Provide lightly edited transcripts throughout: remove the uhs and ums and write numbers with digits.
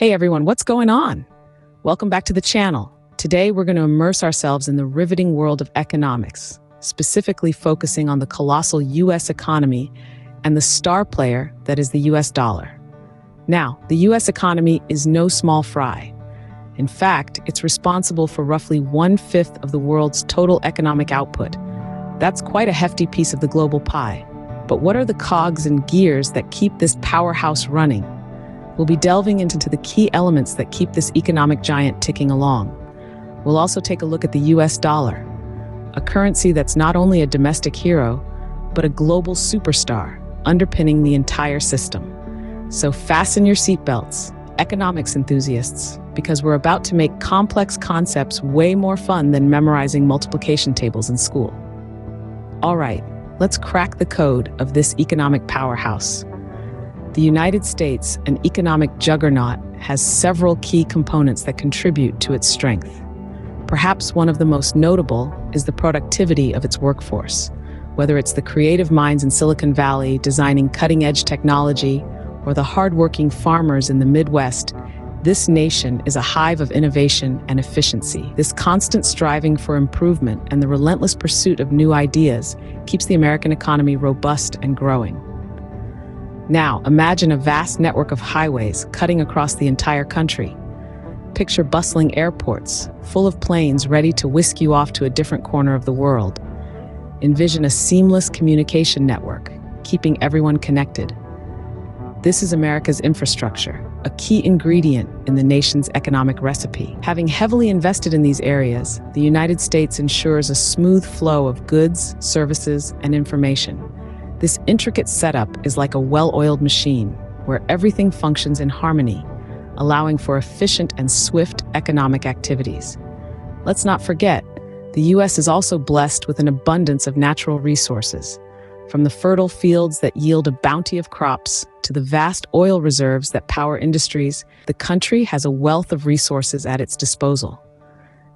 Hey everyone, what's going on? Welcome back to the channel. Today we're going to immerse ourselves in the riveting world of economics, specifically focusing on the colossal US economy and the star player that is the US dollar. Now, the US economy is no small fry. In fact, it's responsible for roughly 1/5 of the world's total economic output. That's quite a hefty piece of the global pie. But what are the cogs and gears that keep this powerhouse running? We'll be delving into the key elements that keep this economic giant ticking along. We'll also take a look at the US dollar, a currency that's not only a domestic hero, but a global superstar, underpinning the entire system. So fasten your seatbelts, economics enthusiasts, because we're about to make complex concepts way more fun than memorizing multiplication tables in school. All right, let's crack the code of this economic powerhouse. The United States, an economic juggernaut, has several key components that contribute to its strength. Perhaps one of the most notable is the productivity of its workforce. Whether it's the creative minds in Silicon Valley designing cutting-edge technology, or the hardworking farmers in the Midwest, this nation is a hive of innovation and efficiency. This constant striving for improvement and the relentless pursuit of new ideas keeps the American economy robust and growing. Now, imagine a vast network of highways cutting across the entire country. Picture bustling airports, full of planes ready to whisk you off to a different corner of the world. Envision a seamless communication network, keeping everyone connected. This is America's infrastructure, a key ingredient in the nation's economic recipe. Having heavily invested in these areas, the United States ensures a smooth flow of goods, services, and information. This intricate setup is like a well-oiled machine, where everything functions in harmony, allowing for efficient and swift economic activities. Let's not forget, the U.S. is also blessed with an abundance of natural resources. From the fertile fields that yield a bounty of crops to the vast oil reserves that power industries, the country has a wealth of resources at its disposal.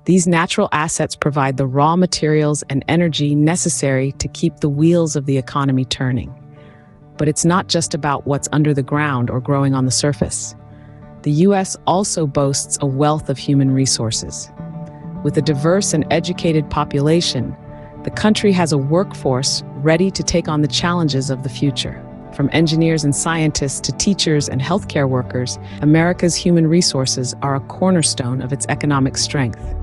These natural assets provide the raw materials and energy necessary to keep the wheels of the economy turning. But it's not just about what's under the ground or growing on the surface. The U.S. also boasts a wealth of human resources. With a diverse and educated population, the country has a workforce ready to take on the challenges of the future. From engineers and scientists to teachers and healthcare workers, America's human resources are a cornerstone of its economic strength.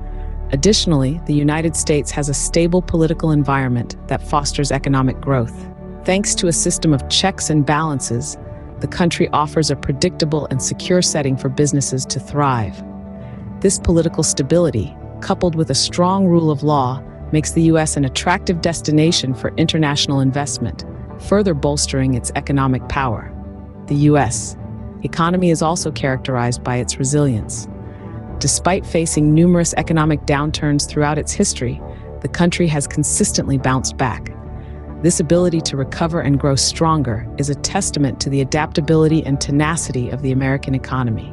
Additionally, the United States has a stable political environment that fosters economic growth. Thanks to a system of checks and balances, the country offers a predictable and secure setting for businesses to thrive. This political stability, coupled with a strong rule of law, makes the U.S. an attractive destination for international investment, further bolstering its economic power. The U.S. economy is also characterized by its resilience. Despite facing numerous economic downturns throughout its history, the country has consistently bounced back. This ability to recover and grow stronger is a testament to the adaptability and tenacity of the American economy.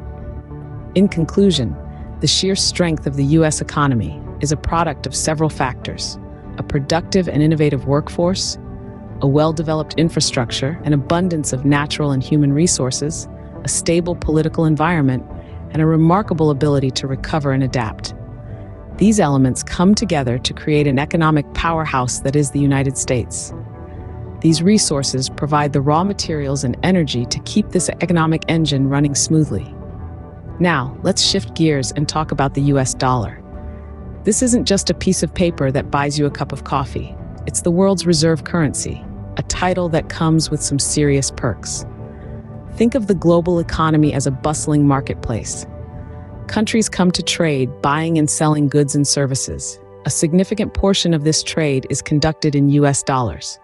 In conclusion, the sheer strength of the U.S. economy is a product of several factors: a productive and innovative workforce, a well-developed infrastructure, an abundance of natural and human resources, a stable political environment, and a remarkable ability to recover and adapt. These elements come together to create an economic powerhouse that is the United States. These resources provide the raw materials and energy to keep this economic engine running smoothly. Now, let's shift gears and talk about the US dollar. This isn't just a piece of paper that buys you a cup of coffee. It's the world's reserve currency, a title that comes with some serious perks. Think of the global economy as a bustling marketplace. Countries come to trade, buying and selling goods and services. A significant portion of this trade is conducted in US dollars.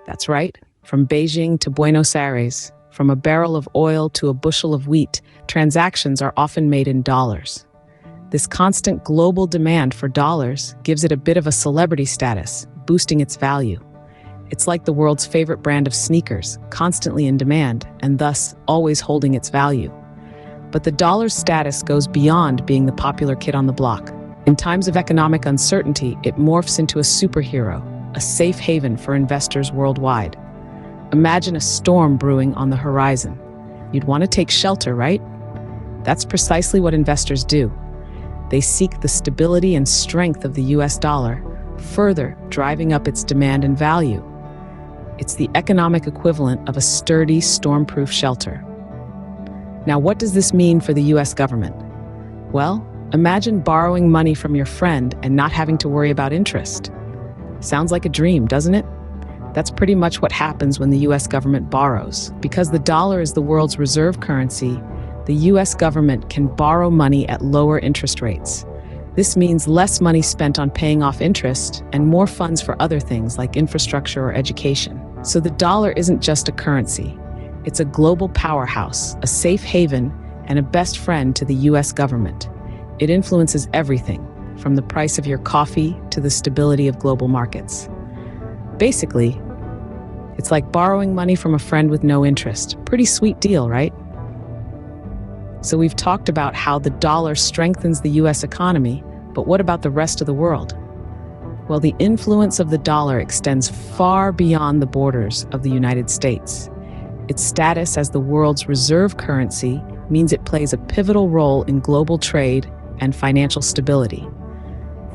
That's right, from Beijing to Buenos Aires, from a barrel of oil to a bushel of wheat, transactions are often made in dollars. This constant global demand for dollars gives it a bit of a celebrity status, boosting its value. It's like the world's favorite brand of sneakers, constantly in demand, and thus always holding its value. But the dollar's status goes beyond being the popular kid on the block. In times of economic uncertainty, it morphs into a superhero, a safe haven for investors worldwide. Imagine a storm brewing on the horizon. You'd want to take shelter, right? That's precisely what investors do. They seek the stability and strength of the US dollar, further driving up its demand and value. It's the economic equivalent of a sturdy, storm-proof shelter. Now, what does this mean for the US government? Well, imagine borrowing money from your friend and not having to worry about interest. Sounds like a dream, doesn't it? That's pretty much what happens when the US government borrows. Because the dollar is the world's reserve currency, the US government can borrow money at lower interest rates. This means less money spent on paying off interest and more funds for other things like infrastructure or education. So the dollar isn't just a currency. It's a global powerhouse, a safe haven, and a best friend to the US government. It influences everything, from the price of your coffee to the stability of global markets. Basically, it's like borrowing money from a friend with no interest. Pretty sweet deal, right? So we've talked about how the dollar strengthens the US economy, but what about the rest of the world? Well, the influence of the dollar extends far beyond the borders of the United States. Its status as the world's reserve currency means it plays a pivotal role in global trade and financial stability.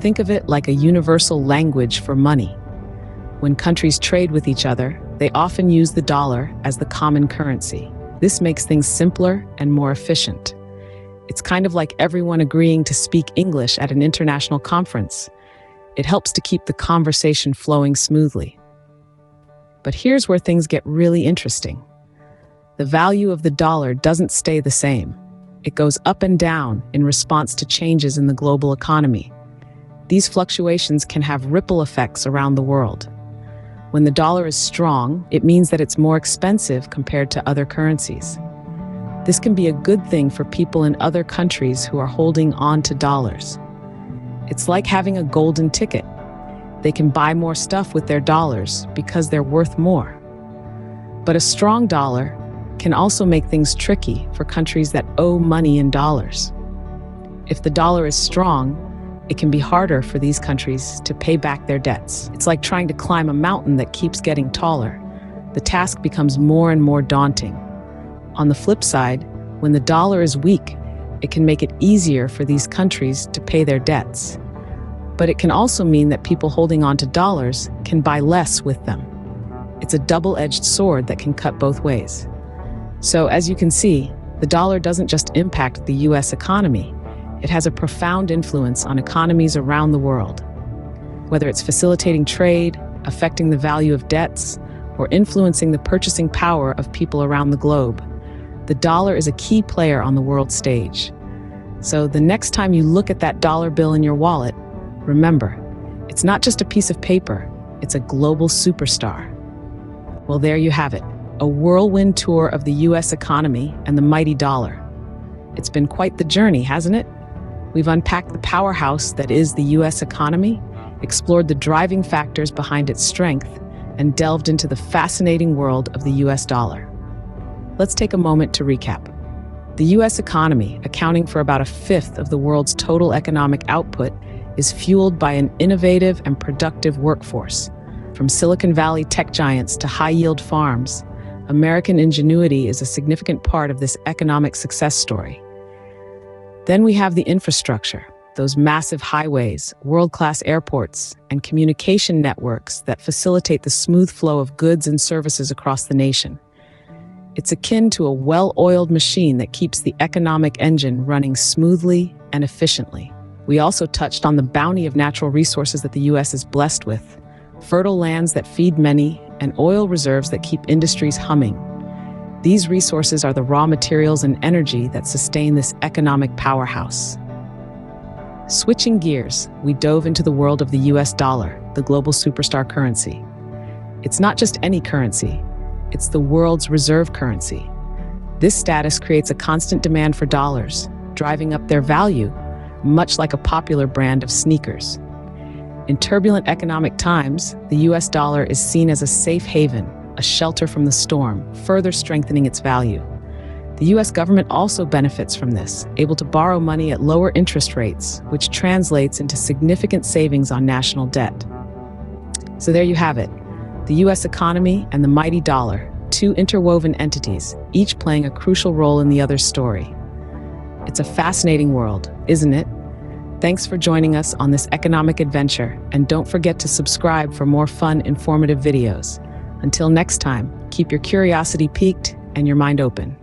Think of it like a universal language for money. When countries trade with each other, they often use the dollar as the common currency. This makes things simpler and more efficient. It's kind of like everyone agreeing to speak English at an international conference. It helps to keep the conversation flowing smoothly. But here's where things get really interesting. The value of the dollar doesn't stay the same. It goes up and down in response to changes in the global economy. These fluctuations can have ripple effects around the world. When the dollar is strong, it means that it's more expensive compared to other currencies. This can be a good thing for people in other countries who are holding on to dollars. It's like having a golden ticket. They can buy more stuff with their dollars because they're worth more. But a strong dollar can also make things tricky for countries that owe money in dollars. If the dollar is strong, it can be harder for these countries to pay back their debts. It's like trying to climb a mountain that keeps getting taller. The task becomes more and more daunting. On the flip side, when the dollar is weak, it can make it easier for these countries to pay their debts. But it can also mean that people holding on to dollars can buy less with them. It's a double-edged sword that can cut both ways. So, as you can see, the dollar doesn't just impact the US economy. It has a profound influence on economies around the world. Whether it's facilitating trade, affecting the value of debts, or influencing the purchasing power of people around the globe, the dollar is a key player on the world stage. So the next time you look at that dollar bill in your wallet, remember, it's not just a piece of paper, it's a global superstar. Well, there you have it, a whirlwind tour of the US economy and the mighty dollar. It's been quite the journey, hasn't it? We've unpacked the powerhouse that is the US economy, explored the driving factors behind its strength, and delved into the fascinating world of the US dollar. Let's take a moment to recap. The US economy, accounting for about a fifth of the world's total economic output, is fueled by an innovative and productive workforce. From Silicon Valley tech giants to high-yield farms, American ingenuity is a significant part of this economic success story. Then we have the infrastructure, those massive highways, world-class airports, and communication networks that facilitate the smooth flow of goods and services across the nation. It's akin to a well-oiled machine that keeps the economic engine running smoothly and efficiently. We also touched on the bounty of natural resources that the US is blessed with, fertile lands that feed many, and oil reserves that keep industries humming. These resources are the raw materials and energy that sustain this economic powerhouse. Switching gears, we dove into the world of the US dollar, the global superstar currency. It's not just any currency, it's the world's reserve currency. This status creates a constant demand for dollars, driving up their value, much like a popular brand of sneakers. In turbulent economic times, the US dollar is seen as a safe haven, a shelter from the storm, further strengthening its value. The US government also benefits from this, able to borrow money at lower interest rates, which translates into significant savings on national debt. So there you have it, the US economy and the mighty dollar, two interwoven entities, each playing a crucial role in the other's story. It's a fascinating world, isn't it? Thanks for joining us on this economic adventure, and don't forget to subscribe for more fun, informative videos. Until next time, keep your curiosity piqued and your mind open.